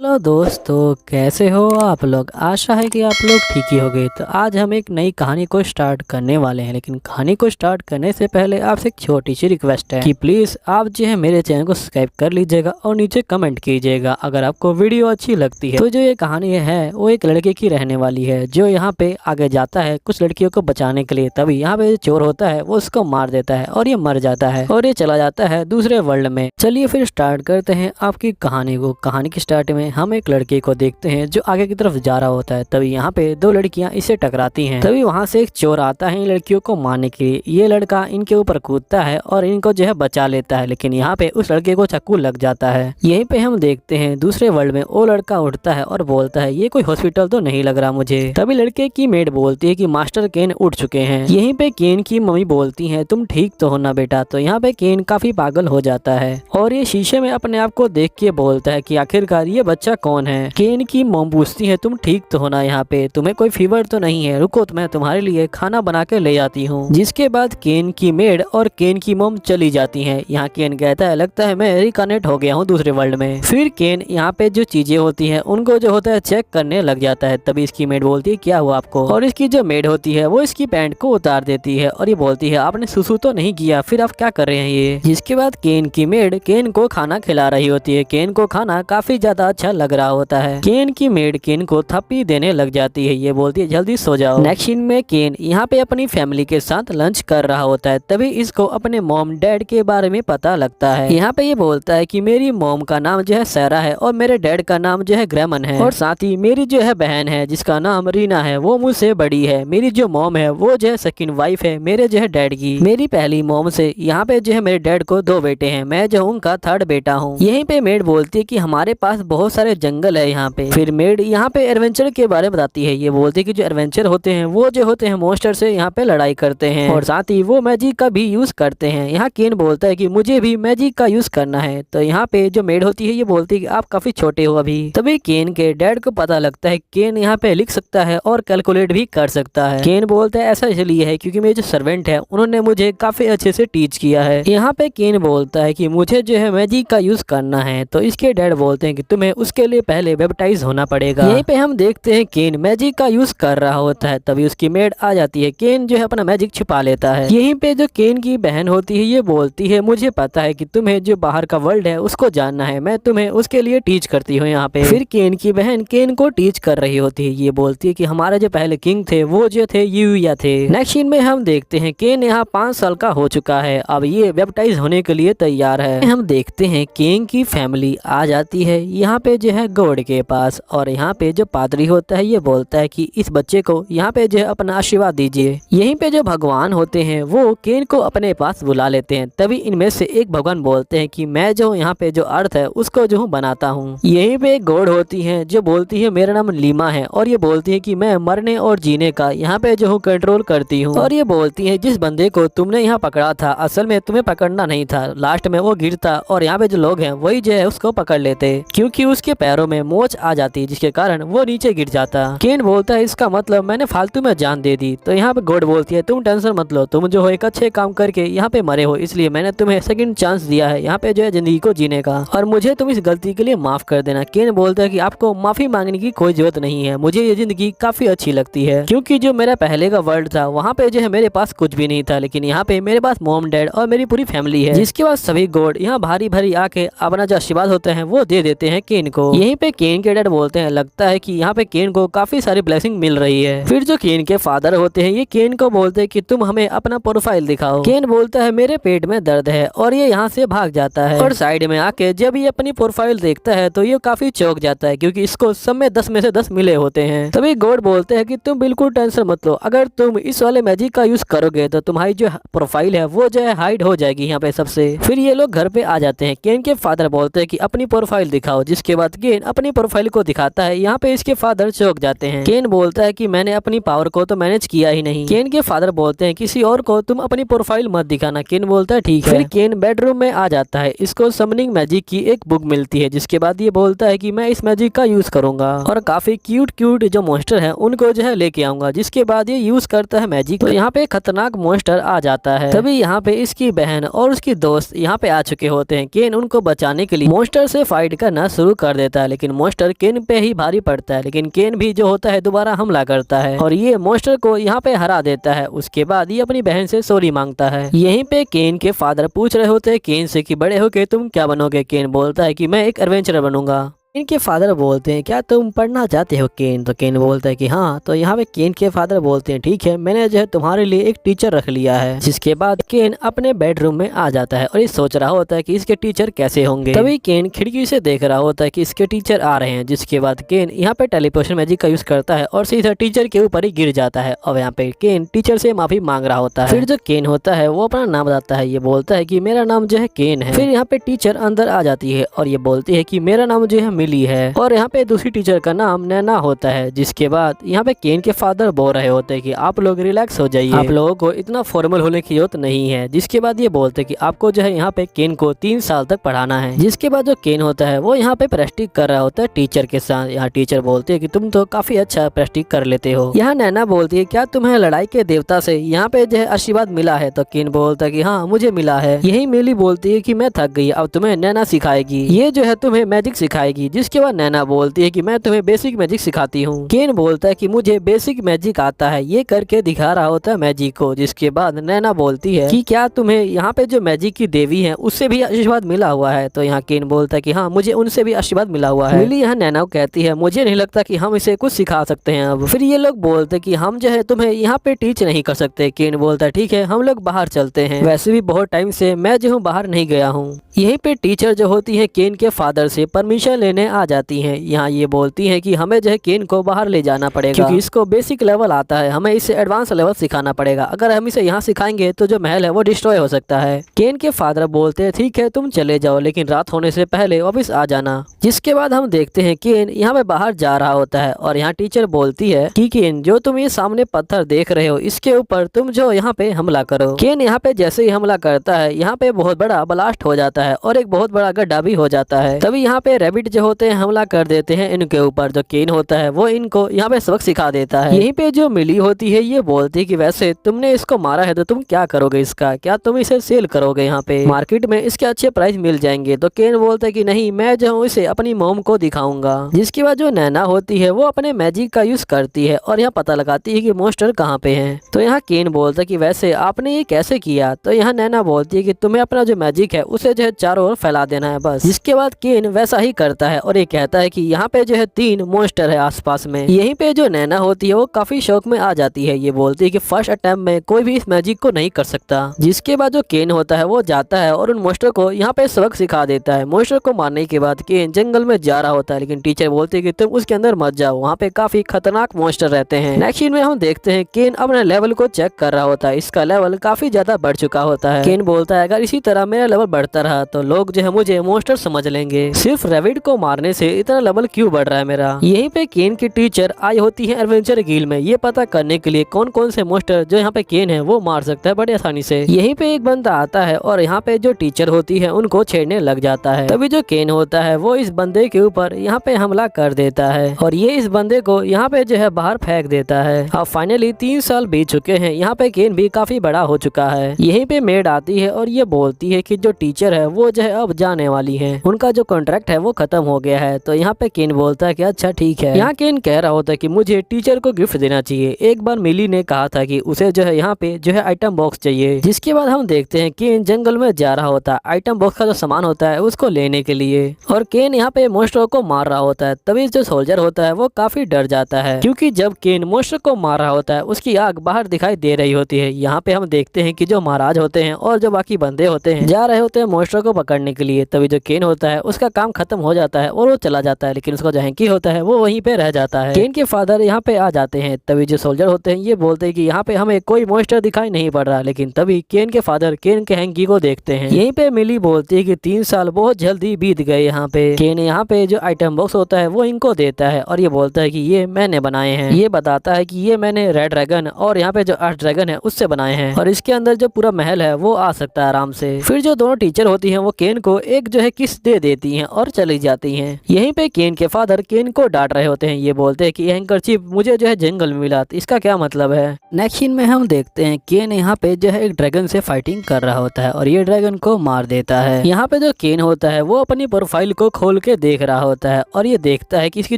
Hello दोस्तों, कैसे हो आप लोग। आशा है कि आप लोग ठीक ही होंगे। तो आज हम एक नई कहानी को स्टार्ट करने वाले हैं, लेकिन कहानी को स्टार्ट करने से पहले आपसे एक छोटी सी रिक्वेस्ट है कि प्लीज़ आप जो है मेरे चैनल को सब्सक्राइब कर लीजिएगा और नीचे कमेंट कीजिएगा अगर आपको वीडियो अच्छी लगती है। तो जो ये कहानी है वो एक लड़के की रहने वाली है जो यहाँ पे आगे जाता है कुछ लड़कियों को बचाने के लिए। तभी यहाँ पे चोर होता है वो उसको मार देता है और ये मर जाता है और ये चला जाता है दूसरे वर्ल्ड में। चलिए फिर स्टार्ट करते हैं आपकी कहानी को। कहानी की स्टार्ट में हम एक लड़के को देखते हैं जो आगे की तरफ जा रहा होता है। तभी यहाँ पे दो लड़कियां इसे टकराती हैं। तभी वहाँ से एक चोर आता है इन लड़कियों को मारने के लिए। ये लड़का इनके ऊपर कूदता है और इनको जो है बचा लेता है, लेकिन यहाँ पे उस लड़के को चाकू लग जाता है। यहीं पे हम देखते हैं दूसरे वर्ल्ड में वो लड़का उठता है और बोलता है ये कोई हॉस्पिटल तो नहीं लग रहा मुझे। तभी लड़के की मेड बोलती है कि मास्टर केन उठ चुके हैं। यहीं पे केन की मम्मी बोलती है तुम ठीक तो हो ना बेटा। तो यहाँ पे केन काफी पागल हो जाता है और ये शीशे में अपने आप को देख के बोलता है कि आखिरकार ये बच्चा कौन है। केन की मॉम पूछती है तुम ठीक तो हो ना, यहाँ पे तुम्हें कोई फीवर तो नहीं है, रुको तो मैं तुम्हारे लिए खाना बना के ले आती हूँ। जिसके बाद केन की मेड और केन की मॉम चली जाती है। यहाँ केन कहता है लगता है मैं रिकनेक्ट हो गया हूँ दूसरे वर्ल्ड में। फिर केन यहाँ पे जो चीजें होती है उनको जो होता है चेक करने लग जाता है। तभी इसकी मेड बोलती है क्या हुआ आपको, और इसकी जो मेड होती है वो इसकी पैंट को उतार देती है और ये बोलती है आपने सुसु तो नहीं किया, फिर आप क्या कर रहे हैं ये। जिसके बाद केन की मेड केन को खाना खिला रही होती है। केन को खाना काफी ज्यादा अच्छा लग रहा होता है। केन की मेड केन को थप्पी देने लग जाती है। ये बोलती है जल्दी सो जाओ। नेक्स्ट सीन में केन यहाँ पे अपनी फैमिली के साथ लंच कर रहा होता है। तभी इसको अपने मॉम डैड के बारे में पता लगता है। यहाँ पे ये बोलता है कि मेरी मॉम का नाम जो है सैरा है और मेरे डैड का नाम जो है ग्रेमन है, और साथ ही मेरी जो है बहन है जिसका नाम रीना है वो मुझसे बड़ी है। मेरी जो मॉम है वो जो है सेकंड वाइफ है मेरे जो है डैड की। मेरी पहली मॉम से यहाँ पे जो है मेरे डैड को दो बेटे हैं, मैं जो उनका थर्ड बेटा हूँ। यहीं पे मेड बोलती है कि हमारे पास बहुत सारे जंगल है यहाँ पे। फिर मेड यहाँ पे एडवेंचर के बारे में बताती है। ये बोलती है कि जो एडवेंचर होते हैं वो जो होते हैं मॉन्स्टर से यहाँ पे लड़ाई करते हैं और साथ ही वो मैजिक का भी यूज करते हैं। यहाँ केन बोलता है कि मुझे भी मैजिक का यूज करना है। तो यहाँ पे जो मेड होती है ये बोलती है कि आप काफी छोटे हो अभी। तभी केन के डैड को पता लगता है केन यहाँ पे लिख सकता है और कैलकुलेट भी कर सकता है। केन बोलता है ऐसा इसलिए है क्योंकि मेरे जो सर्वेंट है उन्होंने मुझे काफी अच्छे से टीच किया है। यहाँ पे केन बोलता है कि मुझे जो है मैजिक का यूज करना है। तो इसके डैड बोलते हैं कि तुम्हें उसके लिए पहले वेबटाइज होना पड़ेगा। यहीं पे हम देखते हैं केन मैजिक का यूज कर रहा होता है। तभी उसकी मेड आ जाती है। केन जो है अपना मैजिक छिपा लेता है। यहीं पे जो केन की बहन होती है ये बोलती है मुझे पता है कि तुम्हें जो बाहर का वर्ल्ड है उसको जानना है, मैं तुम्हें उसके लिए टीच करती हूँ यहाँ पे। फिर केन की बहन केन को टीच कर रही होती है। ये बोलती है कि हमारे जो पहले किंग थे वो जो थे यूया थे। नेक्स्ट सीन में हम देखते हैं केन यहाँ 5 साल का हो चुका है, अब ये वेबटाइज होने के लिए तैयार है। हम देखते हैं केन की फैमिली आ जाती है यहाँ पे जो है गॉड के पास, और यहाँ पे जो पादरी होता है ये बोलता है कि इस बच्चे को यहाँ पे जो है अपना आशीर्वाद दीजिए। यहीं पे जो भगवान होते हैं वो केन को अपने पास बुला लेते हैं। तभी इनमें से एक भगवान बोलते हैं कि मैं जो यहाँ पे जो अर्थ है उसको जो हूँ बनाता हूँ। यहीं पे एक गॉड होती है जो बोलती है मेरा नाम लीमा है, और ये बोलती है कि मैं मरने और जीने का यहाँ पे जो हूँ कंट्रोल करती हूँ। और ये बोलती है जिस बंदे को तुमने यहाँ पकड़ा था असल में तुम्हें पकड़ना नहीं था, लास्ट में वो गिरता और यहाँ पे जो लोग हैं वही जो है उसको पकड़ लेते क्योंकि उसके पैरों में मोच आ जाती जिसके कारण वो नीचे गिर जाता। केन बोलता है इसका मतलब मैंने फालतू में जान दे दी। तो यहाँ पे गॉड बोलती है तुम टेंशन मत लो, तुम जो हो एक अच्छे काम करके यहाँ पे मरे हो इसलिए मैंने तुम्हें सेकंड चांस दिया है यहाँ पे जो है जिंदगी को जीने का, और मुझे तुम इस गलती के लिए माफ कर देना। केन बोलता है कि आपको माफी मांगने की कोई जरूरत नहीं है, मुझे ये जिंदगी काफी अच्छी लगती है क्योंकि जो मेरा पहले का वर्ल्ड था वहाँ पे जो है मेरे पास कुछ भी नहीं था, लेकिन यहाँ पे मेरे पास मॉम डैड और मेरी पूरी फैमिली है। जिसके बाद सभी गॉड यहाँ भारी भारी आके अपना जो आशीर्वाद होते हैं वो दे देते हैं केन को। यहीं पे केन के डैड बोलते हैं लगता है कि यहाँ पे केन को काफी सारी ब्लेसिंग मिल रही है। फिर जो केन के फादर होते हैं ये केन को बोलते हैं कि तुम हमें अपना प्रोफाइल दिखाओ। केन बोलता है मेरे पेट में दर्द है और ये यहाँ से भाग जाता है, और साइड में आके जब ये अपनी प्रोफाइल देखता है तो ये काफी चौंक जाता है क्योंकि इसको सब में 10 में से 10 मिले होते हैं। तभी गॉड बोलते हैं कि तुम बिल्कुल टेंशन मत लो, अगर तुम इस वाले मैजिक का यूज करोगे तो तुम्हारी जो प्रोफाइल है वो जो है हाइड हो जाएगी यहाँ पे सबसे। फिर ये लोग घर पे आ जाते हैं। केन के फादर बोलते हैं कि अपनी प्रोफाइल दिखाओ, जिसके बाद केन अपनी प्रोफाइल को दिखाता है। यहाँ पे इसके फादर चौंक जाते हैं। केन बोलता है कि मैंने अपनी पावर को तो मैनेज किया ही नहीं। केन के फादर बोलते हैं किसी और को तुम अपनी प्रोफाइल मत दिखाना। केन बोलता है ठीक है। फिर केन बेडरूम में आ जाता है। इसको समनिंग मैजिक की एक बुक मिलती है, जिसके बाद ये बोलता है कि मैं इस मैजिक का यूज करूंगा और काफी क्यूट क्यूट जो मॉन्स्टर है उनको जो है लेके आऊंगा। जिसके बाद ये यूज करता है मैजिक, तो यहाँ पे खतरनाक मॉन्स्टर आ जाता है। तभी यहाँ पे इसकी बहन और उसकी दोस्त यहाँ पे आ चुके होते हैं। केन उनको बचाने के लिए मॉन्स्टर से फाइट करना शुरू कर कर देता है, लेकिन मॉन्स्टर केन पे ही भारी पड़ता है। लेकिन केन भी जो होता है दोबारा हमला करता है और ये मॉन्स्टर को यहाँ पे हरा देता है। उसके बाद ये अपनी बहन से सॉरी मांगता है। यहीं पे केन के फादर पूछ रहे होते हैं केन से कि बड़े होके तुम क्या बनोगे। केन बोलता है कि मैं एक एडवेंचरर बनूंगा। इनके फादर बोलते हैं क्या तुम पढ़ना चाहते हो केन। तो केन बोलता है कि हाँ। तो यहाँ पे केन के फादर बोलते हैं ठीक है, मैंने जो है तुम्हारे लिए एक टीचर रख लिया है। जिसके बाद केन अपने बेडरूम में आ जाता है और ये सोच रहा होता है कि इसके टीचर कैसे होंगे। तभी केन खिड़की से देख रहा होता है कि इसके टीचर आ रहे हैं। जिसके बाद केन यहाँ पे टेलीपोर्शन मैजिक का यूज करता है और सीधा टीचर के ऊपर ही गिर जाता है। और यहाँ पे केन टीचर से माफी मांग रहा होता है। फिर जो केन होता है वो अपना नाम बताता है। ये बोलता है कि मेरा नाम जो है केन है। फिर यहाँ पे टीचर अंदर आ जाती है और ये बोलती है कि मेरा नाम जो है मिली है। और यहाँ पे दूसरी टीचर का नाम नैना होता है। जिसके बाद यहाँ पे केन के फादर बोल रहे होते हैं कि आप लोग रिलैक्स हो जाइए, आप लोगों को इतना फॉर्मल होने की जरूरत नहीं है। जिसके बाद ये बोलते हैं कि आपको जो है यहाँ पे केन को 3 साल तक पढ़ाना है। जिसके बाद जो केन होता है वो यहाँ पे प्रैक्टिस कर रहा होता है टीचर के साथ। यहाँ टीचर बोलते है कि तुम तो काफी अच्छा प्रैक्टिस कर लेते हो। यहाँ नैना बोलती है क्या तुम्हें लड़ाई के देवता से यहाँ पे जो है आशीर्वाद मिला है। तो केन बोलता है कि हाँ मुझे मिला है। यही मिली बोलती है कि मैं थक गई, अब तुम्हें नैना सिखाएगी, ये जो है तुम्हें मैजिक सिखाएगी। जिसके बाद नैना बोलती है कि मैं तुम्हें बेसिक मैजिक सिखाती हूँ। केन बोलता है कि मुझे बेसिक मैजिक आता है, ये करके दिखा रहा होता है मैजिक को। जिसके बाद नैना बोलती है कि क्या तुम्हें यहाँ पे जो मैजिक की देवी है उससे भी आशीर्वाद मिला हुआ है। तो यहाँ केन बोलता है कि हाँ मुझे उनसे भी आशीर्वाद मिला हुआ है। मिली यहाँ नैना को कहती है मुझे नहीं लगता कि हम इसे कुछ सिखा सकते हैं अब। फिर ये लोग बोलते कि हम जो है तुम्हें यहाँ पे टीच नहीं कर सकते। केन बोलता है ठीक है हम लोग बाहर चलते हैं, वैसे भी बहुत टाइम से मैं जो हूँ बाहर नहीं गया हूँ। यहीं पे टीचर जो होती है केन के फादर से परमिशन लेने आ जाती है। यहाँ ये बोलती है कि हमें जो है केन को बाहर ले जाना पड़ेगा क्योंकि इसको बेसिक लेवल आता है, हमें इसे एडवांस लेवल सिखाना पड़ेगा। अगर हम इसे यहाँ सिखाएंगे तो जो महल है वो डिस्ट्रॉय हो सकता है। केन के फादर बोलते हैं ठीक है तुम चले जाओ, लेकिन रात होने से पहले वापस आ जाना। जिसके बाद हम देखते हैं केन यहाँ पे बाहर जा रहा होता है और यहाँ टीचर बोलती है कि केन जो तुम ये सामने पत्थर देख रहे हो इसके ऊपर तुम जो यहाँ पे हमला करो। केन यहाँ पे जैसे ही हमला करता है यहाँ पे बहुत बड़ा ब्लास्ट हो जाता है और एक बहुत बड़ा गड्ढा भी हो जाता है। तभी यहाँ पे रैबिट जो होते हैं हमला कर देते हैं इनके ऊपर। जो केन होता है वो इनको यहाँ पे सबक सिखा देता है। यहीं पे जो मिली होती है ये बोलती है कि वैसे तुमने इसको मारा है तो तुम क्या करोगे इसका, क्या तुम इसे सेल करोगे यहाँ पे मार्केट में, इसके अच्छे प्राइस मिल जाएंगे। तो केन बोलता है कि नहीं मैं जो हूँ इसे अपनी मॉम को दिखाऊंगा। जिसके बाद जो नैना होती है वो अपने मैजिक का यूज करती है और यहाँ पता लगाती है कि मॉन्स्टर कहाँ पे है। तो यहाँ केन बोलता है कि वैसे आपने ये कैसे किया। तो यहाँ नैना बोलती है कि तुम्हें अपना जो मैजिक है उसे जो है चारों ओर फैला देना है बस। जिसके बाद केन वैसा ही करता है और ये कहता है कि यहाँ पे जो है 3 मॉन्स्टर है आसपास में। यहीं पे जो नैना होती है वो काफी शौक में आ जाती है। ये बोलती है कि फर्स्ट अटेम्प्ट में कोई भी इस मैजिक को नहीं कर सकता। जिसके बाद जो केन होता है वो जाता है और उन मॉन्स्टर को यहाँ पे सबक सिखा देता है। मॉन्स्टर को मारने के बाद केन जंगल में जा रहा होता है, लेकिन टीचर बोलती है कि तुम उसके अंदर मत जाओ, वहाँ पे काफी खतरनाक मॉन्स्टर रहते हैं। नेक्स्ट सीन में हम देखते हैं केन अपने लेवल को चेक कर रहा होता है। इसका लेवल काफी ज्यादा बढ़ चुका होता है। केन बोलता है अगर इसी तरह मेरा लेवल बढ़ता रहा तो लोग जो है मुझे मॉन्स्टर समझ लेंगे, सिर्फ रैबिट को मारने से इतना लेवल क्यों बढ़ रहा है मेरा। यहीं पे केन की टीचर आई होती है एडवेंचर गिल्ड में ये पता करने के लिए कौन कौन से मॉन्स्टर जो यहाँ पे केन है वो मार सकता है बड़ी आसानी से। यहीं पे एक बंदा आता है और यहाँ पे जो टीचर होती है उनको छेड़ने लग जाता है। तभी जो केन होता है वो इस बंदे के ऊपर यहाँ पे हमला कर देता है और ये इस बंदे को यहाँ पे जो है बाहर फेंक देता है। अब फाइनली 3 साल बीत चुके हैं, यहाँ पे केन भी काफी बड़ा हो चुका है। यहीं पे मेड आती है और ये बोलती है कि जो टीचर है वो जो है अब जाने वाली है, उनका जो कॉन्ट्रैक्ट है वो खत्म हो गया है। तो यहाँ पे केन बोलता है कि अच्छा ठीक है। यहाँ केन कह रहा होता है कि मुझे टीचर को गिफ्ट देना चाहिए। एक बार मिली ने कहा था कि उसे जो है यहाँ पे जो है आइटम बॉक्स चाहिए। जिसके बाद हम देखते हैं केन जंगल में जा रहा होता है आइटम बॉक्स का जो सामान होता है उसको लेने के लिए और केन यहाँ पे मॉन्स्टर को मार रहा होता है। तभी जो सोल्जर होता है वो काफी डर जाता है क्योंकि जब केन मॉन्स्टर को मार रहा होता है उसकी आग बाहर दिखाई दे रही होती है। यहाँ पे हम देखते हैं कि जो महाराज होते हैं और जो बाकी बंदे होते हैं जा रहे होते हैं मॉन्स्टर को पकड़ने के लिए। तभी जो केन होता है उसका काम खत्म हो जाता है और वो चला जाता है, लेकिन उसका जो हैंकी होता है वो वहीं पे रह जाता है। केन के फादर यहाँ पे आ जाते हैं। तभी जो सोल्जर होते हैं ये बोलते हैं कि यहाँ पे हमें कोई मॉन्स्टर दिखाई नहीं पड़ रहा, लेकिन तभी केन के फादर केन के हैंकी को देखते हैं। यहीं पे मिली बोलती है कि 3 साल बहुत जल्दी बीत गए। यहाँ पे केन यहाँ पे जो आइटम बॉक्स होता है वो इनको देता है और ये बोलता है कि ये मैंने बनाए हैं। ये बताता है कि ये मैंने रेड ड्रैगन और यहाँ पे जो अर्थ ड्रैगन है उससे बनाए हैं और इसके अंदर जो पूरा महल है वो आ सकता है आराम से। फिर जो दोनों टीचर होती है वो केन को एक जो है किस दे देती है और चली जाती नहीं है। यहीं पे केन के फादर केन को डांट रहे होते हैं। ये बोलते हैं कि यह हैंकरचीफ मुझे जो है जंगल में मिला, तो इसका क्या मतलब है। नेक्स्ट सीन में हम देखते हैं केन यहाँ पे जो है एक ड्रैगन से फाइटिंग कर रहा होता है और ये ड्रैगन को मार देता है। यहाँ पे जो केन होता है वो अपनी प्रोफाइल को खोल के देख रहा होता है और ये देखता है कि इसकी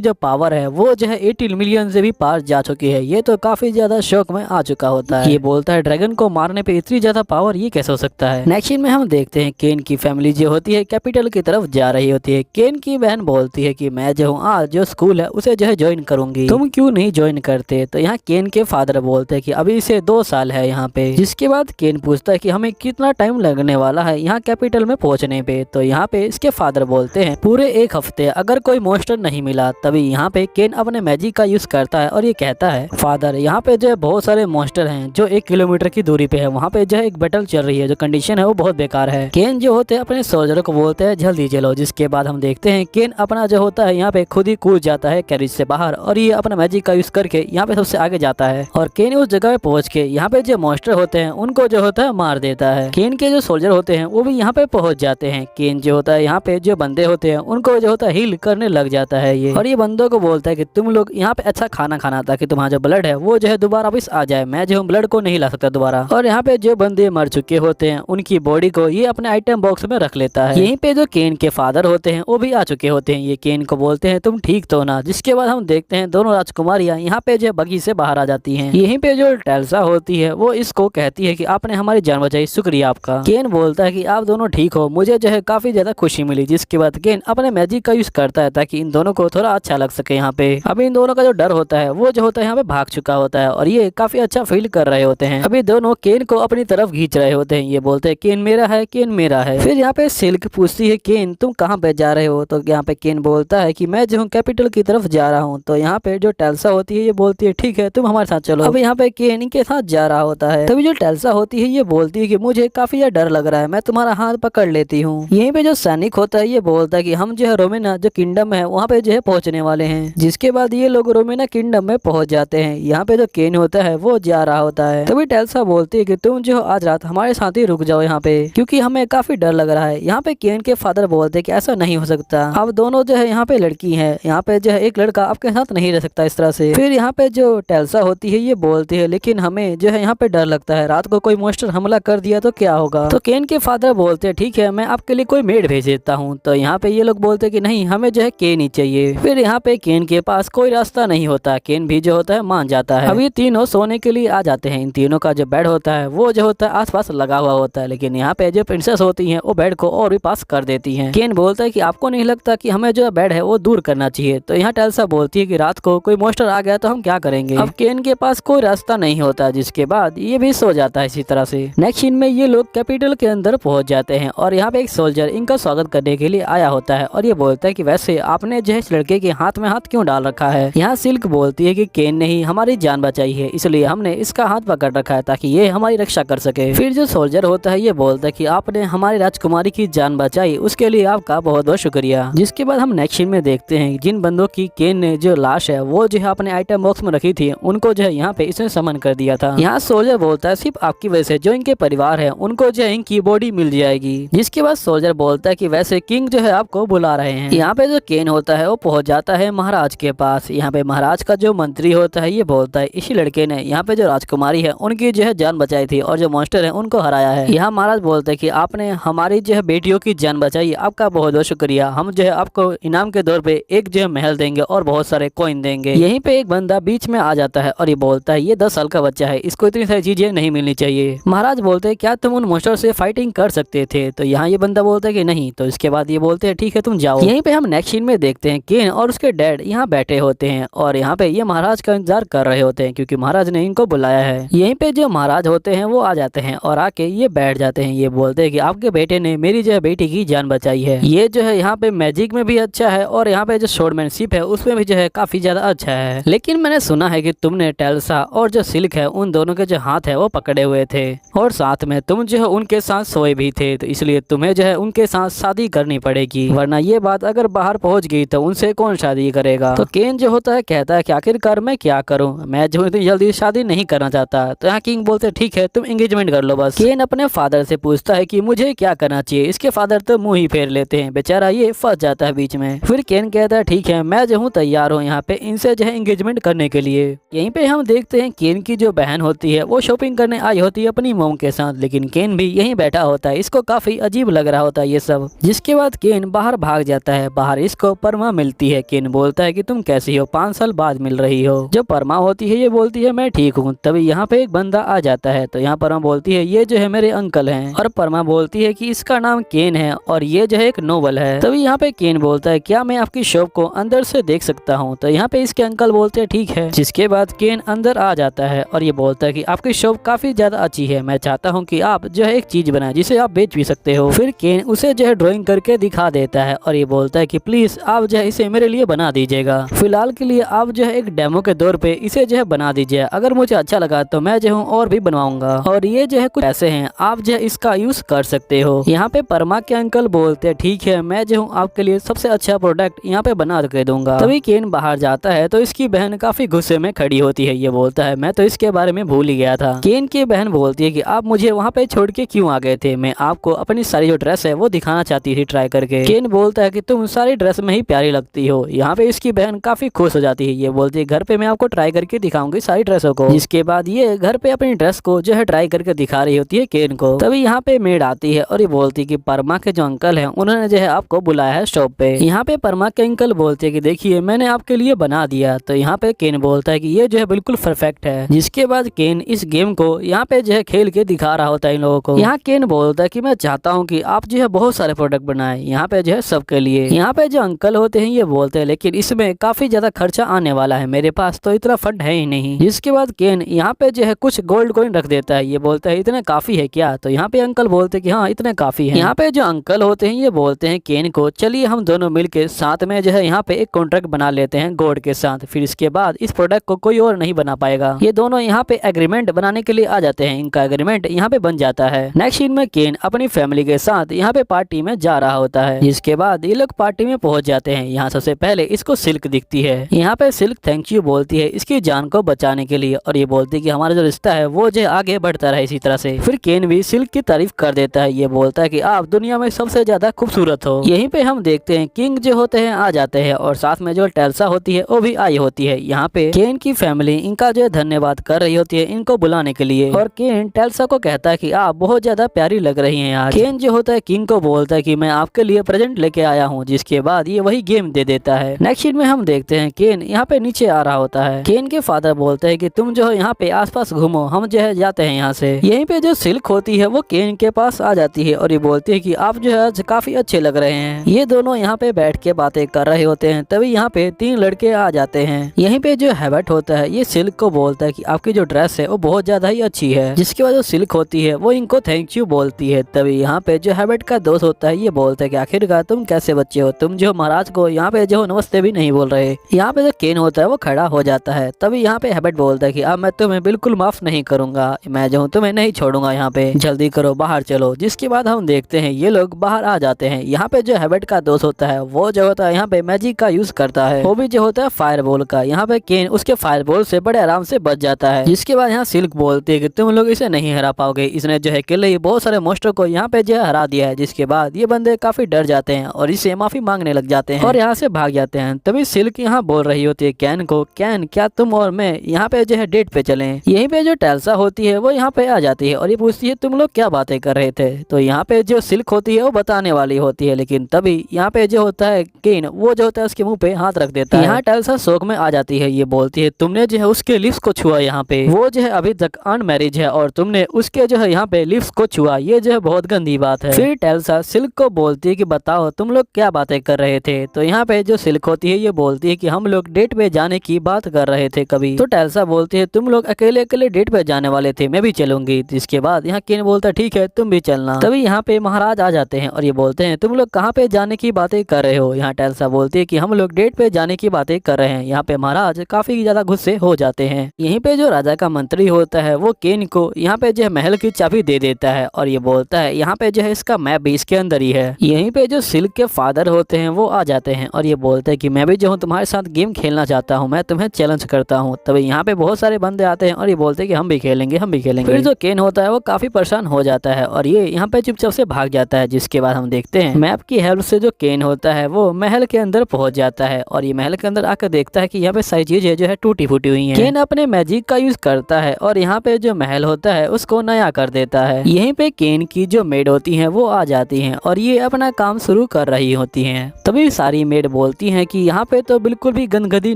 जो पावर है वो जो है 18 मिलियन से भी पार जा चुकी है। ये तो काफी ज्यादा शौक में आ चुका होता है। ये बोलता है ड्रैगन को मारने पे इतनी ज्यादा पावर, ये कैसे हो सकता है। नेक्स्ट सीन में हम देखते हैं केन की फैमिली जो होती है कैपिटल की तरफ जा रही होती है। केन की बहन बोलती है कि मैं जो हूँ आज जो स्कूल है उसे जो है ज्वाइन करूंगी, तुम क्यों नहीं ज्वाइन करते। तो यहाँ केन के फादर बोलते हैं कि अभी इसे 2 साल है यहाँ पे। जिसके बाद केन पूछता है कि हमें कितना टाइम लगने वाला है यहाँ कैपिटल में पहुँचने पे। तो यहाँ पे इसके फादर बोलते हैं पूरे 1 हफ्ते, अगर कोई मॉन्स्टर नहीं मिला। तभी यहाँ पे केन अपने मैजिक का यूज करता है और ये कहता है फादर यहाँ पे जो है बहुत सारे मॉन्स्टर हैं जो 1 किलोमीटर की दूरी पे है, वहाँ पे जो है एक बैटल चल रही है, जो कंडीशन है वो बहुत बेकार है। केन जो होते हैं अपने सोल्जरों को बोलते हैं जल्दी चलो। जिसके बाद हम देखते हैं केन अपना जो होता है यहाँ पे खुद ही कूद जाता है कैरिज से बाहर और ये अपना मैजिक का यूज करके यहाँ पे सबसे आगे जाता है और केन उस जगह पे पहुंच के यहाँ पे जो मॉन्स्टर होते हैं उनको जो होता है मार देता है। केन के जो सोल्जर होते हैं वो भी यहाँ पे पहुंच जाते हैं। केन जो होता है यहाँ पे जो बंदे होते हैं उनको जो होता है हील करने लग जाता है ये, और ये बंदों को बोलता है कि तुम लोग यहाँ पे अच्छा खाना खाना ताकि तुम्हारा जो ब्लड है वो जो है दोबारा वापस आ जाए, मैं जो ब्लड को नहीं ला सकता दोबारा। और यहाँ पे जो बंदे मर चुके होते हैं उनकी बॉडी को ये अपने आइटम बॉक्स में रख लेता है। यहीं पे जो केन के फादर होते हैं वो भी आ चुके होते हैं। ये केन को बोलते हैं तुम ठीक तो ना। जिसके बाद हम देखते हैं दोनों राजकुमारियां यहाँ पे जो बगी से बाहर आ जाती हैं। यहीं पे जो टेल्सा होती है वो इसको कहती है कि आपने हमारी जान बचाई, शुक्रिया आपका। केन बोलता है कि आप दोनों ठीक हो, मुझे जो है काफी ज्यादा खुशी मिली। जिसके बाद केन अपने मैजिक का यूज करता है ताकि इन दोनों को थोड़ा अच्छा लग सके। यहाँ पे अभी इन दोनों का जो डर होता है वो जो होता है यहाँ पे भाग चुका होता है और ये काफी अच्छा फील कर रहे होते हैं। अभी दोनों केन को अपनी तरफ खींच रहे होते हैं। ये बोलते हैं केन मेरा है, केन मेरा है। फिर यहाँ पे सिल्क पूछती है केन तुम कहाँ पे जा रहे हो। तो यहाँ पे केन बोलता है कि मैं जो हूँ कैपिटल की तरफ जा रहा हूँ। तो यहाँ पे जो टेल्सा होती है ये बोलती है ठीक है तुम हमारे साथ चलो। अब यहाँ पे केन इनके साथ जा रहा होता है। तभी जो टेल्सा होती है ये बोलती है कि मुझे काफी ज्यादा डर लग रहा है, मैं तुम्हारा हाथ पकड़ लेती हूँ। यहीं पे जो सैनिक होता है ये बोलता है कि हम जो है रोमेना जो किंगडम है वहाँ पे जो है पहुँचने वाले हैं। जिसके बाद ये लोग रोमेना किंगडम में पहुँच जाते हैं। यहाँ पे जो केन होता है वो जा रहा होता है। तभी टेल्सा बोलती है कि तुम जो आज रात हमारे साथ ही रुक जाओ यहाँ पे, क्योंकि हमें काफी डर लग रहा है। यहाँ पे केन के फादर बोलते हैं कि ऐसा नहीं हो सकता, अब दोनों जो है यहाँ पे लड़की है, यहाँ पे जो है एक लड़का आपके साथ नहीं रह सकता इस तरह से। फिर यहाँ पे जो टेल्सा होती है ये बोलती है लेकिन हमें जो है यहाँ पे डर लगता है, रात को कोई मॉन्स्टर हमला कर दिया तो क्या होगा। तो केन के फादर बोलते हैं ठीक है मैं आपके लिए कोई मेड भेज देता हूँ। तो यहाँ पे ये लोग बोलते हैं कि नहीं हमें जो है केन ही चाहिए। फिर यहाँ पे केन के पास कोई रास्ता नहीं होता, केन भी जो होता है मान जाता है। अब ये तीनों सोने के लिए आ जाते हैं। इन तीनों का जो बेड होता है वो जो होता है आसपास लगा हुआ होता है, लेकिन यहाँ पे जो प्रिंसेस होती हैं वो बेड को और भी पास कर देती हैं। केन बोलता है कि आपको नहीं लगता कि हमें जो बेड है वो दूर करना चाहिए। तो यहाँ टेल्सा बोलती है कि रात को कोई मॉन्स्टर आ गया तो हम क्या करेंगे। अब केन के पास कोई रास्ता नहीं होता, जिसके बाद ये भी सो जाता है इसी तरह से। नेक्स्ट सीन में ये लोग कैपिटल के अंदर पहुंच जाते हैं और यहाँ पे एक सोल्जर इनका स्वागत करने के लिए आया होता है और ये बोलता है कि वैसे आपने जो है इस लड़के के हाथ में हाथ क्यों डाल रखा है। यहाँ सिल्क बोलती है कि केन ने ही हमारी जान बचाई है, इसलिए हमने इसका हाथ पकड़ रखा है ताकि ये हमारी रक्षा कर सके। फिर जो सोल्जर होता है ये बोलता है कि आपने हमारी राजकुमारी की जान बचाई, उसके लिए आपका बहुत बहुत शुक्रिया। जिसके बाद हम नेक्स्ट सीन में देखते हैं जिन बंदों की केन ने जो लाश है वो जो है अपने आइटम बॉक्स में रखी थी उनको जो है यहाँ पे इसने समन कर दिया था। यहाँ सोल्जर बोलता है सिर्फ आपकी वजह से जो इनके परिवार है उनको जो है इनकी बॉडी मिल जाएगी। जिसके बाद सोल्जर बोलता है कि वैसे किंग जो है आपको बुला रहे हैं। यहाँ पे जो केन होता है वो पहुंच जाता है महाराज के पास। यहाँ पे महाराज का जो मंत्री होता है ये बोलता है इसी लड़के ने यहाँ पे जो राजकुमारी है उनकी जो है जान बचाई थी और जो मॉन्स्टर है उनको हराया है। यहाँ महाराज बोलते हैं कि आपने हमारी जो है बेटियों की जान बचाई, आपका बहुत बहुत शुक्रिया। हम जो है आपको इनाम के तौर पे एक जो है महल देंगे और बहुत सारे कॉइन देंगे। यहीं पे एक बंदा बीच में आ जाता है और ये बोलता है ये 10 साल का बच्चा है, इसको इतनी सारी चीजें नहीं मिलनी चाहिए। महाराज बोलते हैं क्या तुम उन मॉन्स्टर से फाइटिंग कर सकते थे। तो यहाँ ये बंदा बोलता है कि नहीं। तो इसके बाद ये बोलते हैं ठीक है तुम जाओ। यहीं पे हम नेक्स्ट सीन में देखते हैं केन और उसके डैड यहाँ बैठे होते हैं और यहाँ पे ये महाराज का इंतजार कर रहे होते हैं क्योंकि महाराज ने इनको बुलाया है। यहीं पे जो महाराज होते हैं वो आ जाते हैं और आके ये बैठ जाते हैं। ये बोलते हैं कि आपके बेटे ने मेरी जो है बेटी की जान बचाई है। ये जो है यहाँ पे मैजिक में भी अच्छा है और यहाँ पे जो शोर्डमैनशिप है उसमें भी जो है काफी ज्यादा अच्छा है। लेकिन मैंने सुना है कि तुमने टेल्सा और जो सिल्क है उन दोनों के जो हाथ है वो पकड़े हुए थे और साथ में तुम जो है उनके साथ सोए भी थे, तो इसलिए तुम्हें जो है उनके साथ शादी करनी पड़ेगी, वरना ये बात अगर बाहर पहुंच गई तो उनसे कौन शादी करेगा। तो केन जो होता है कहता है कि आखिरकार मैं क्या करूं, मैं जो इतनी जल्दी शादी नहीं करना चाहता। तो यहाँ किंग बोलते ठीक है तुम एंगेजमेंट कर लो बस। केन अपने फादर से पूछता है कि मुझे क्या करना चाहिए। इसके फादर तो मुंह ही फेर लेते हैं, बेचारा ये फंस जाता है बीच में। फिर केन कहता है ठीक है, मैं जो हूँ तैयार हूँ यहाँ पे इनसे जो है एंगेजमेंट करने के लिए। यहीं पे हम देखते हैं केन की जो बहन होती है वो शॉपिंग करने आई होती है अपनी मोम के साथ, लेकिन केन भी यहीं बैठा होता है। इसको काफी अजीब लग रहा होता है ये सब। जिसके बाद केन बाहर भाग जाता है। बाहर इसको परमा मिलती है। केन बोलता है कि तुम कैसी हो, 5 साल बाद मिल रही हो। जो परमा होती है ये बोलती है मैं ठीक हूँ। तभी यहाँ पे एक बंदा आ जाता है। तो यहाँ परमा बोलती है ये जो है मेरे अंकल हैं। और परमा बोलती है कि इसका नाम केन है और ये जो है एक नोवेल है। तभी यहाँ पे केन बोलता है क्या मैं आपकी शॉप को अंदर से देख सकता हूँ। तो यहाँ पे इसके अंकल बोलते हैं ठीक है। जिसके बाद केन अंदर आ जाता है और ये बोलता है कि आपकी शॉप काफी ज्यादा अच्छी है, मैं चाहता हूँ कि आप जो है एक चीज बनाए जिसे आप बेच भी सकते हो। फिर केन उसे जो है ड्राइंग करके दिखा देता है और ये बोलता है कि प्लीज आप जो है इसे मेरे लिए बना दीजिएगा। फिलहाल के लिए आप जो है एक डेमो के तौर पे इसे जो है बना दीजिए, अगर मुझे अच्छा लगा तो मैं जो हूँ और भी बनवाऊंगा और ये जो है कुछ ऐसे हैं, आप जो है इसका यूज कर सकते हो। यहाँ पे परमा के अंकल बोलते हैं ठीक है, मैं जो हूँ आपके लिए सबसे अच्छा प्रोडक्ट यहाँ पे बना के दूंगा। तभी केन बाहर जाता है तो इसकी बहन काफी गुस्से में खड़ी होती है। ये बोलता है मैं तो इसके बारे में भूल ही गया था। केन की बहन बोलती है कि आप मुझे वहाँ पे छोड़ के क्यों आ गए थे, मैं आपको अपनी सारी जो ड्रेस है वो दिखाना चाहती थी ट्राई करके। केन बोलता है कि तुम सारी ड्रेस में ही प्यारी लगती हो। यहाँ पे इसकी बहन काफी खुश हो जाती है। ये बोलती है घर पे मैं आपको ट्राई करके दिखाऊंगी सारी ड्रेसों को। जिसके बाद ये घर पे अपनी ड्रेस को जो है ट्राई करके दिखा रही होती है केन को। तभी यहाँ पे मेड आती है और ये बोलती है कि परमा के जो अंकल है उन्होंने जो है आपको बुलाया है शॉप पे। यहाँ पे परमा के अंकल बोलते हैं कि देखिए मैंने आपके लिए बना दिया। तो यहाँ पे केन बोलता है कि ये जो है बिल्कुल परफेक्ट है। जिसके बाद केन इस गेम को यहाँ पे जो है खेल के दिखा रहा होता है इन लोगों को। यहाँ केन बोलता है कि मैं चाहता हूँ कि आप जो है बहुत सारे प्रोडक्ट बनाए यहाँ पे जो है सबके लिए। यहाँ पे जो अंकल होते हैं ये बोलते हैं लेकिन इसमें काफी ज्यादा खर्चा आने वाला है, मेरे पास तो इतना फंड है ही नहीं। जिसके बाद केन यहाँ पे जो है कुछ गोल्ड कॉइन रख देता है। ये बोलता है इतने काफी है क्या। तो यहाँ पे अंकल बोलते हैं कि हाँ इतने काफी है। यहाँ पे जो अंकल होते हैं ये बोलते हैं केन को चलिए हम दोनों मिलके साथ में जो है यहाँ पे एक कॉन्ट्रैक्ट बना लेते हैं गोल्ड के साथ, फिर इसके बाद इस प्रोडक्ट को कोई और नहीं बना पाएगा। ये दोनों यहाँ पे एग्रीमेंट बनाने के लिए आ जाते हैं। इनका एग्रीमेंट यहाँ पे बन जाता है। नेक्स्ट सीन में केन अपनी फैमिली के साथ यहाँ पे पार्टी में जा रहा होता है। जिसके बाद ये लोग पार्टी में पहुंच जाते हैं। यहाँ सबसे पहले इसको सिल्क दिखती है। यहाँ पे सिल्क थैंक यू बोलती है इसकी जान को बचाने के लिए और ये बोलती है कि हमारा जो रिश्ता है वो जो आगे बढ़ता रहे इसी तरह से। फिर केन भी सिल्क की तारीफ कर देता है। ये बोलता है कि आप दुनिया में सबसे ज्यादा खूबसूरत हो। यहीं पे हम देखते हैं किंग जो होते हैं आ जाते हैं और साथ में जो टेल्सा होती है वो भी आई होती है। यहाँ पे केन की फैमिली इनका जो है धन्यवाद कर रही होती है इनको बुलाने के लिए और केन टेल्सा को कहता है कि आप बहुत ज्यादा प्यारी लग रही हैं आज। केन जो होता है किंग को बोलता है कि मैं आपके लिए प्रेजेंट लेके आया हूँ। जिसके बाद ये वही गेम दे देता है। नेक्स्ट सीन में हम देखते हैं केन यहाँ पे नीचे आ रहा होता है। केन के फादर बोलते हैं कि तुम जो है यहाँ पे आसपास घूमो, हम जो है जाते हैं यहाँ से। यहीं पे जो सिल्क होती है वो केन के पास आ जाती है और ये बोलती है कि आप जो है आज काफी अच्छे लग रहे हैं। ये दोनों यहाँ पे बैठ के बातें कर रहे होते हैं। तभी यहाँ पे 3 लड़के आ जाते हैं। यहीं पे जो हैबट होता है ये सिल्क को बोलता है कि आपकी जो ड्रेस है वो बहुत ज्यादा ही अच्छी है। जिसके बाद जो सिल्क होती है वो इनको थैंक यू बोलती है। तभी यहाँ पे जो हैबट का दोस्त होता है ये बोलता है कि आखिरकार तुम कैसे बच्चे हो, तुम जो महाराज को यहाँ पे जो नमस्ते भी नहीं बोल रहे। यहाँ पे जो केन होता है वो खड़ा हो जाता है। तभी यहाँ पे हैबट बोलता है कि अब मैं तुम्हें बिल्कुल माफ नहीं करूंगा, मैं जो हूँ तुम्हें नहीं छोड़ूंगा, यहाँ पे जल्दी करो बाहर चलो। जिसके बाद हम देखते हैं ये लोग बाहर आ जाते हैं। यहाँ पे जो हैबट का दोस्त होता है वो जो होता है यहाँ पे मैजिक का यूज करता है, वो भी जो होता है फायरबॉल का। यहाँ पे केन उसके फायरबॉल से बड़े आराम से बच जाता है। जिसके बाद यहाँ सिल्क बोलती है कि तुम लोग इसे नहीं हरा पाओगे, इसने जो है अकेले ही बहुत सारे मोस्टर को यहाँ पे जो है हरा दिया है। जिसके बाद ये बंदे काफी डर जाते हैं और इसे माफी मांगने लग जाते हैं और यहाँ से भाग जाते हैं। तभी सिल्क यहाँ बोल रही होती है कैन को, कैन क्या तुम और मैं यहाँ पे जो है डेट पे चलें। यहीं पे जो टेल्सा होती है वो यहाँ पे आ जाती है और ये पूछती है तुम लोग क्या बातें कर रहे थे। तो यहाँ पे जो सिल्क होती है वो बताने वाली होती है, लेकिन तभी यहाँ पे जो होता है केन वो जो होता है उसके मुंह पे हाथ रख देता है। यहाँ टेल्सा शौक में आ जाती है। ये बोलती है तुमने जो है उसके लिप्स को छुआ, यहाँ पे वो जो है अभी तक अनमैरिज है और तुमने उसके जो है यहाँ पे लिप्स को छुआ, ये जो है बहुत गंदी बात है। फिर टेल्सा सिल्क को बोलती है कि बताओ तुम लोग क्या बातें कर रहे थे। तो यहाँ पे जो सिल्क होती है ये बोलती है कि हम लोग डेट पे जाने की बात कर रहे थे कभी। तो टेल्सा बोलती है तुम लोग अकेले अकेले डेट पे जाने वाले थे, मैं भी चलूंगी। जिसके बाद यहाँ केन बोलता है ठीक है तुम भी चलना। तभी यहाँ पे महाराज आ जाते हैं और ये बोलते हैं तुम लोग कहाँ पे जाने की बातें कर रहे हो। यहाँ टेल्सा बोलती है कि हम लोग डेट पे जाने की बातें कर रहे हैं। यहाँ पे महाराज काफी ज्यादा गुस्से हो जाते हैं। यहीं पे जो राजा का मंत्री होता है वो केन को यहाँ पे जो है महल की चाबी दे देता है और ये बोलता है यहाँ पे जो है इसका मैप भी इसके अंदर ही है। यहीं पे जो सिल्क के फादर होते हैं वो आ जाते हैं और ये बोलते हैं कि मैं भी जो हूँ तुम्हारे साथ गेम खेलना चाहता हूँ, मैं तुम्हें चैलेंज करता हूँ। तभी यहाँ पे बहुत सारे बंदे आते हैं और ये बोलते हैं कि हम भी खेलेंगे, हम भी खेलेंगे। फिर जो केन होता है वो काफी परेशान हो जाता है और ये यहाँ पे चुपचाप से भाग जाता है। जिसके बाद हम देखते हैं मैप की हेल्प से जो जो केन होता है वो महल के अंदर पहुंच जाता है और ये महल के अंदर आकर देखता है कि यहाँ पे सारी चीजें जो है टूटी फूटी हुई हैं। केन अपने मैजिक का यूज करता है और यहाँ पे जो महल होता है उसको नया कर देता है। यहीं पे केन की जो मेड होती हैं वो आ जाती हैं और ये अपना काम शुरू कर रही होती हैं। तभी सारी मेड बोलती हैं कि यहाँ पे तो बिल्कुल भी गंदगी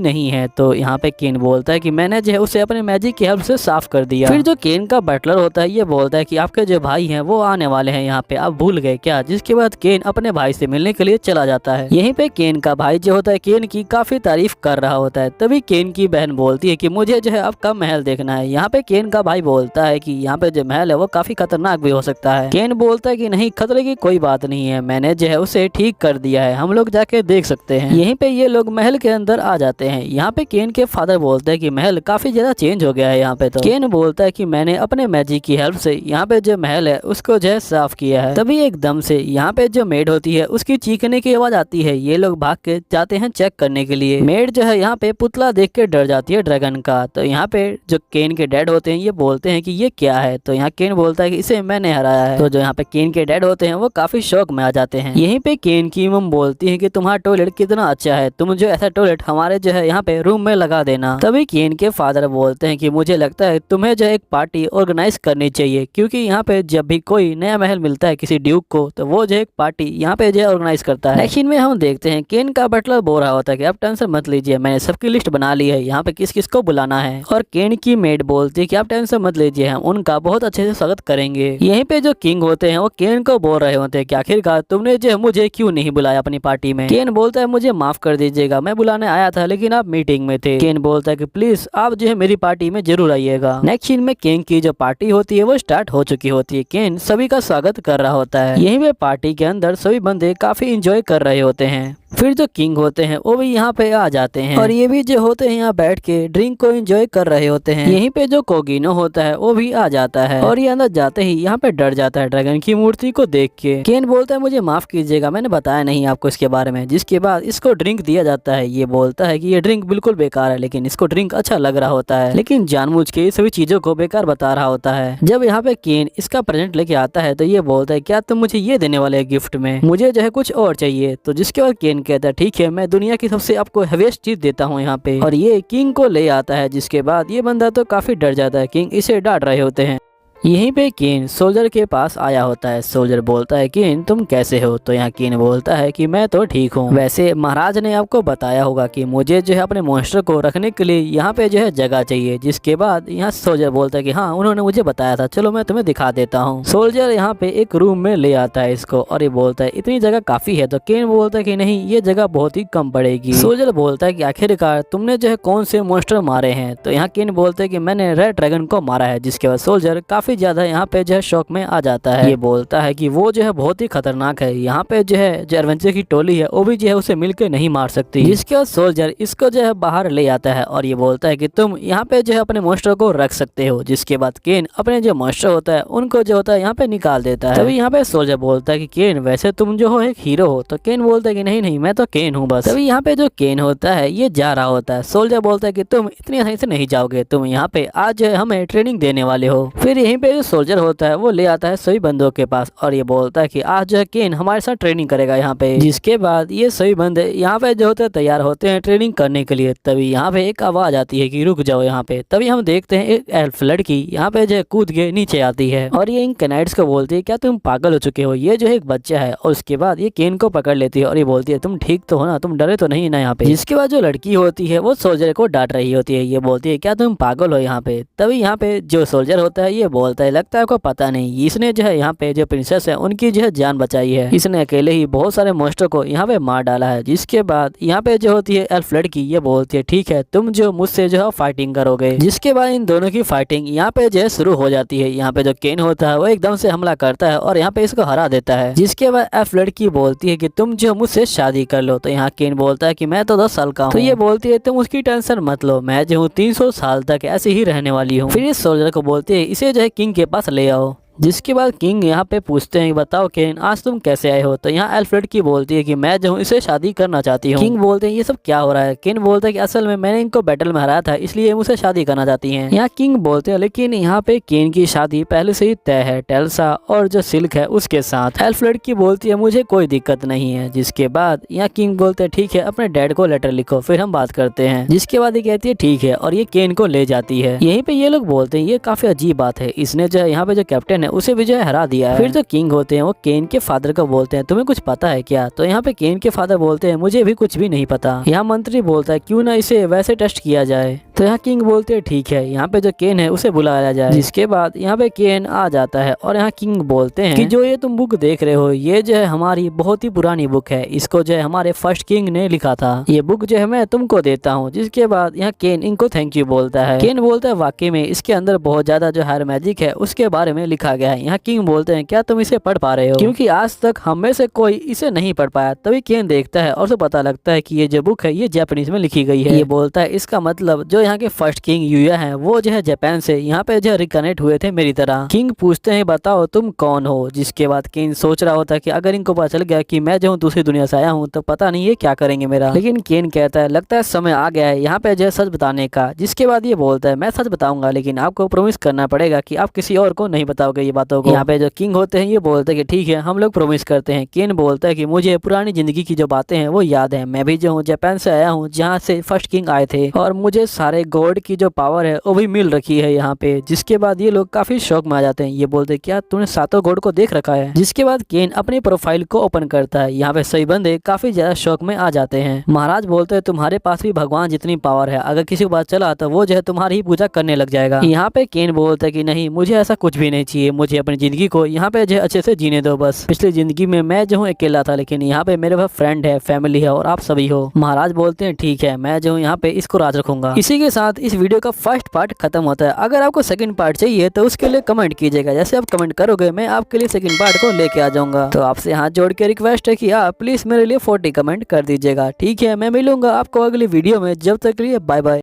नहीं है। तो यहाँ पे केन बोलता है कि मैंने जो है उसे अपने मैजिक की हेल्प से साफ कर दिया। फिर जो केन का बटलर होता है ये बोलता है कि आपके जो भाई हैं वो आने वाले हैं यहाँ पे, आप भूल गए क्या? जिसके बाद केन अपने भाई से मिलने के लिए चला जाता है। यहीं पे केन का भाई जो होता है केन की काफी तारीफ कर रहा होता है। तभी केन की बहन बोलती है कि मुझे जो है आपका महल देखना है। यहाँ पे केन का भाई बोलता है कि यहाँ पे जो महल है वो काफी खतरनाक भी हो सकता है। केन बोलता है कि नहीं, खतरे की कोई बात नहीं है, मैंने जो है उसे ठीक कर दिया है, हम लोग जाके देख सकते हैं। यहीं पे ये लोग महल के अंदर आ जाते हैं। यहाँ पे केन के फादर बोलते हैं कि महल काफी ज्यादा चेंज हो गया है यहाँ पे। तो केन बोलता है कि मैंने अपने मैजिक की हेल्प से यहाँ पे जो महल है उसको जो है साफ किया है। तभी एकदम से यहाँ पे जो मेड होती है उसकी चीखने की आवाज आती है। ये लोग भाग के जाते हैं चेक करने के लिए। मेड जो है यहाँ पे पुतला देख के डर जाती है ड्रैगन का। तो यहाँ पे जो केन के डैड होते हैं ये बोलते हैं कि ये क्या है। तो यहाँ केन बोलता है कि इसे मैंने हराया है। तो जो यहाँ पे केन के डैड होते हैं वो काफी शौक में आ जाते हैं। यहीं पे केन की मम बोलती है कि तुम्हारा टॉयलेट कितना अच्छा है, तुम जो ऐसा टॉयलेट हमारे जो है यहाँ पे रूम में लगा देना। तभी केन के फादर बोलते हैं कि मुझे लगता है तुम्हें जो एक पार्टी ऑर्गेनाइज करनी चाहिए, क्योंकि यहाँ पे जब भी कोई नया महल मिलता है किसी ड्यूक को तो वो जो एक पार्टी यहाँ पे जो ऑर्गेनाइज करता है। एक्शन में हम देखते हैं केन का बटलर बोल रहा होता है कि आप टेंशन मत लीजिए, मैंने सबकी लिस्ट बना ली है, यहाँ पे किस किस को बुलाना है। और केन की मेड बोलती है कि आप टेंशन मत लीजिए, हम उनका बहुत अच्छे से स्वागत करेंगे। यहीं पे जो किंग होते हैं वो केन को बोल रहे होते हैं कि आखिरकार तुमने जो मुझे क्यों नहीं बुलाया अपनी पार्टी में। केन बोलता है मुझे माफ कर दीजिएगा, मैं बुलाने आया था लेकिन आप मीटिंग में थे। केन बोलता है कि प्लीज आप जो है मेरी पार्टी में जरूर आइएगा। नेक्स्ट सीन में केन की जो पार्टी होती है वो स्टार्ट हो चुकी होती है। केन सभी का स्वागत कर रहा होता है। यहीं पे पार्टी के अंदर सभी बंदे काफी इंजॉय कर रहे होते हैं। फिर जो किंग होते हैं वो भी यहाँ पे आ जाते हैं और ये भी जो होते हैं यहाँ बैठ के ड्रिंक को एंजॉय कर रहे होते हैं। यहीं पे जो कोगिनो होता है वो भी आ जाता है और ये अंदर जाते ही यहाँ पे डर जाता है ड्रैगन की मूर्ति को देख के। केन बोलता है मुझे माफ कीजिएगा, मैंने बताया नहीं आपको इसके बारे में। जिसके बाद इसको ड्रिंक दिया जाता है। ये बोलता है कि ये ड्रिंक बिल्कुल बेकार है, लेकिन इसको ड्रिंक अच्छा लग रहा होता है, लेकिन जानबूझ के सभी चीजों को बेकार बता रहा होता है। जब यहाँ पे केन इसका प्रेजेंट लेके आता है तो ये बोलता है क्या तुम मुझे ये देने वाले हैं गिफ्ट में, मुझे जो है कुछ और चाहिए। तो जिसके बाद केन कहता है ठीक है, मैं दुनिया की सबसे आपको हेवीएस्ट चीज देता हूँ यहाँ पे। और ये किंग को ले आता है। जिसके बाद ये बंदा तो काफी डर जाता है, किंग इसे डांट रहे होते हैं। यहीं पे केन सोल्जर के पास आया होता है। सोल्जर बोलता है केन तुम कैसे हो। तो यहाँ केन बोलता है कि मैं तो ठीक हूँ, वैसे महाराज ने आपको बताया होगा कि मुझे जो है अपने मॉन्स्टर को रखने के लिए यहाँ पे जो है जगह चाहिए। जिसके बाद यहाँ सोल्जर बोलता है कि हाँ उन्होंने मुझे बताया था, चलो मैं तुम्हें दिखा देता हूँ। सोल्जर यहाँ पे एक रूम में ले आता है इसको और ये बोलता है इतनी जगह काफी है। तो केन बोलता है कि नहीं, ये जगह बहुत ही कम पड़ेगी। सोल्जर बोलता है कि आखिरकार तुमने जो है कौन से मॉन्स्टर मारे हैं। तो यहाँ केन बोलता है कि मैंने रेड ड्रैगन को मारा है। जिसके बाद सोल्जर काफी ज्यादा यहाँ पे जो है शौक में आ जाता है। ये बोलता है कि वो जो है बहुत ही खतरनाक है, यहाँ पे जो है जो एडवेंचर की टोली है वो भी जो है उसे मिलकर नहीं मार सकती। जिसके बाद सोल्जर इसको जो है बाहर ले आता है और ये बोलता है कि तुम यहाँ पे जो है अपने मॉन्स्टर को रख सकते हो। जिसके बाद केन अपने जो मॉन्स्टर होता है उनको जो होता है यहाँ पे निकाल देता है। तभी यहाँ पे सोल्जर बोलता है कि केन वैसे तुम जो हो एक हीरो हो। तो केन बोलता है कि नहीं नहीं, मैं तो केन हूँ बस। तभी यहाँ पे जो केन होता है ये जा रहा होता है। सोल्जर बोलता है कि तुम इतनी आसानी से नहीं जाओगे, तुम यहाँ पे आज हमें ट्रेनिंग देने वाले हो। फिर यहीं पे सोल्जर होता है वो ले आता है सभी बंदों के पास और ये बोलता है कि आज जो है केन हमारे साथ ट्रेनिंग करेगा यहाँ पे। जिसके बाद ये सभी बंदे यहाँ पे जो होते हैं तैयार होते हैं ट्रेनिंग करने के लिए। तभी यहाँ पे एक आवाज आती है कि रुक जाओ यहाँ पे। तभी हम देखते हैं एक एल्फ लड़की यहाँ पे जो कूद के नीचे आती है और ये इन कैनाइट्स को बोलती है क्या तुम पागल हो चुके हो, ये जो है एक बच्चा है। और उसके बाद ये केन को पकड़ लेती है और ये बोलती है तुम ठीक तो हो ना, तुम डरे तो नहीं ना यहाँ पे। जिसके बाद जो लड़की होती है वो सोल्जर को डांट रही होती है। ये बोलती है क्या तुम पागल हो यहाँ पे। तभी यहाँ पे जो सोल्जर होता है ये बोलता है लगता है आपको पता नहीं, इसने जो है यहाँ पे जो प्रिंसेस है उनकी जो है जान बचाई है, इसने अकेले ही बहुत सारे मॉन्स्टर को यहाँ पे मार डाला है। जिसके बाद यहाँ पे जो होती है एल्फ लड़की ये बोलती है ठीक है तुम जो मुझसे जो है फाइटिंग करोगे। जिसके बाद इन दोनों की फाइटिंग यहाँ पे जो है शुरू हो जाती है। यहाँ पे जो केन होता है वो एकदम से हमला करता है और यहाँ पे इसको हरा देता है। जिसके बाद एल्फ लड़की बोलती है कि तुम जो मुझसे शादी कर लो। तो यहाँ केन बोलता है कि मैं तो 10 साल का हूँ। तो ये बोलती है तुम उसकी टेंशन मत लो, मैं जो हूँ 300 साल तक ऐसे ही रहने वाली हूँ। फिर इस सोल्जर को बोलती है इसे जो है किंग के पास ले आओ। जिसके बाद किंग यहाँ पे पूछते हैं बताओ केन आज तुम कैसे आए हो। तो यहाँ एल्फ्रेड की बोलती है कि मैं जो हूँ इसे शादी करना चाहती हूँ। किंग बोलते हैं ये सब क्या हो रहा है। केन बोलता है कि असल में मैंने इनको बैटल में हराया था इसलिए मुझसे शादी करना चाहती हैं। यहाँ किंग बोलते हैं लेकिन यहाँ पे केन की शादी पहले से ही तय है टेल्सा और जो सिल्क है उसके साथ। एल्फ्रेड की बोलती है मुझे कोई दिक्कत नहीं है। जिसके बाद यहाँ किंग बोलते हैं ठीक है अपने डैड को लेटर लिखो फिर हम बात करते हैं। जिसके बाद ये कहती है ठीक है और ये केन को ले जाती है। यहीं पे ये लोग बोलते हैं ये काफी अजीब बात है इसने जो है यहाँ पे जो कैप्टन है उसे भी जो है हरा दिया है। फिर जो किंग होते हैं वो केन के फादर को बोलते हैं तुम्हें कुछ पता है क्या। तो यहाँ पे केन के फादर बोलते हैं मुझे भी कुछ भी नहीं पता। यहाँ मंत्री बोलता है क्यों ना इसे वैसे टेस्ट किया जाए। तो यहाँ किंग बोलते हैं ठीक है यहाँ पे जो केन है उसे बुलाया जाए। जिसके बाद यहाँ पे केन आ जाता है और यहाँ किंग बोलते हैं कि जो ये तुम बुक देख रहे हो ये जो है हमारी बहुत ही पुरानी बुक है। इसको जो है हमारे फर्स्ट किंग ने लिखा था। ये बुक जो है मैं तुमको देता हूँ। जिसके बाद यहाँ केन इनको थैंक यू बोलता है। केन बोलता है वाकई में इसके अंदर बहुत ज्यादा जो है मैजिक है उसके बारे में लिखा गया है। यहाँ किंग बोलते हैं क्या तुम इसे पढ़ पा रहे हो क्योंकि आज तक हम में से कोई इसे नहीं पढ़ पाया। तभी केन देखता है और उसे पता लगता है कि ये जो बुक है ये जापानीज में लिखी गई है। ये बोलता है इसका मतलब जो यहाँ के फर्स्ट किंग यूया हैं वो जो है जापान से यहाँ पे जो रिकनेक्ट हुए थे मेरी तरह। किंग पूछते हैं बताओ तुम कौन हो। जिसके बाद केन सोच रहा होता है कि अगर इनको पता चल गया कि मैं जो हूँ दूसरी दुनिया से आया हूँ तो पता नहीं ये क्या करेंगे मेरा। लेकिन केन कहता है लगता है समय आ गया है यहाँ पे जो है सच बताने का। जिसके बाद ये बोलता है मैं सच बताऊंगा लेकिन आपको प्रॉमिस करना पड़ेगा कि आप किसी और को नहीं बताओगे ये बातों को। यहाँ पे जो किंग होते हैं ये बोलते हैं कि ठीक है हम लोग प्रॉमिस करते हैं। केन बोलता है कि मुझे पुरानी जिंदगी की जो बातें हैं वो याद है। मैं भी जो हूँ जापान से आया हूँ जहाँ से फर्स्ट किंग आए थे और मुझे सारे गॉड की जो पावर है वो भी मिल रखी है यहाँ पे। जिसके बाद ये लोग काफी शौक में आ जाते हैं। ये बोलते हैं क्या तूने सातों गॉड को देख रखा है। जिसके बाद केन अपनी प्रोफाइल को ओपन करता है। यहाँ पे सही बंदे काफी ज्यादा शौक में आ जाते हैं। महाराज बोलते हैं तुम्हारे पास भी भगवान जितनी पावर है अगर किसी को बात चला तो वो जो है तुम्हारी ही पूजा करने लग जाएगा। यहाँ पे केन बोलता है कि नहीं मुझे ऐसा कुछ भी नहीं चाहिए। मुझे अपनी जिंदगी को यहाँ पे जो अच्छे से जीने दो बस। पिछली जिंदगी में मैं जो हूँ अकेला था लेकिन यहाँ पे मेरे पास फ्रेंड है फैमिली है और आप सभी हो। महाराज बोलते हैं ठीक है मैं जो हूँ यहाँ पे इसको राज रखूंगा। इसी के साथ इस वीडियो का फर्स्ट पार्ट खत्म होता है। अगर आपको सेकंड पार्ट चाहिए तो उसके लिए कमेंट कीजिएगा। जैसे आप कमेंट करोगे मैं आपके लिए सेकंड पार्ट को लेके आ जाऊंगा। तो आपसे हाथ जोड़ के रिक्वेस्ट है कि आप प्लीज मेरे लिए 40 कमेंट कर दीजिएगा। ठीक है मैं मिलूंगा आपको अगली वीडियो में। जब तक के लिए बाय बाय।